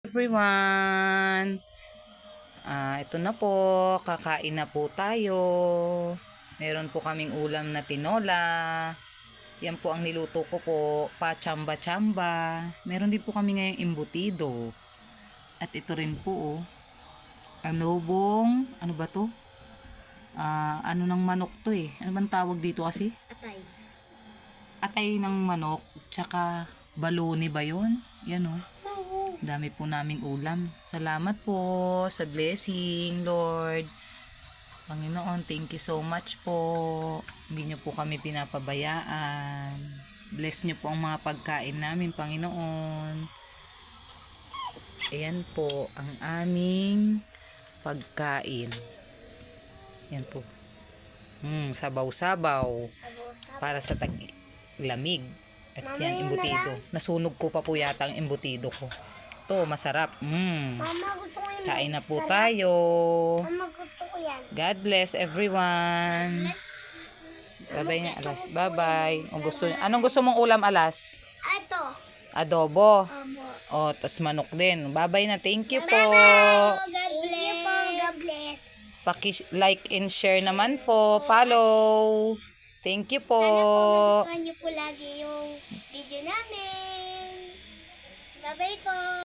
Everyone, ito na po, kakain na po tayo. Meron po kaming ulam na tinola. Yan po ang niluto ko po, pa-chamba-chamba. Meron din po kami ngayong embutido. At ito rin po, ano ba to? Ano ng manok to eh? Ano bang tawag dito kasi? Atay. Atay ng manok, tsaka baloni ba yun? Yan o. Oo. Dami po naming ulam. Salamat po sa blessing, Lord. Panginoon, thank you so much po. Hindi niyo po kami pinapabayaan. Bless niyo po ang mga pagkain namin, Panginoon. Ayan po ang aming pagkain. Yan po. Sabaw-sabaw. Para sa tag-lamig. At yan, embutido. Nasunog ko pa po yata ang embutido ko. Ito, masarap. Mama, gusto ko yan. Kain na po tayo. Mama, gusto ko yan. God bless everyone. Bye-bye nga, Alas. Bye-bye. Anong gusto mong ulam, Alas? Ito. Adobo. Abo. Tas manok din. Bye-bye na. Thank you po. God bless. God bless. Paki-like and share naman po. Follow. Thank you po. Sana po nagustuhan niyo po lagi yung video namin. Bye-bye po.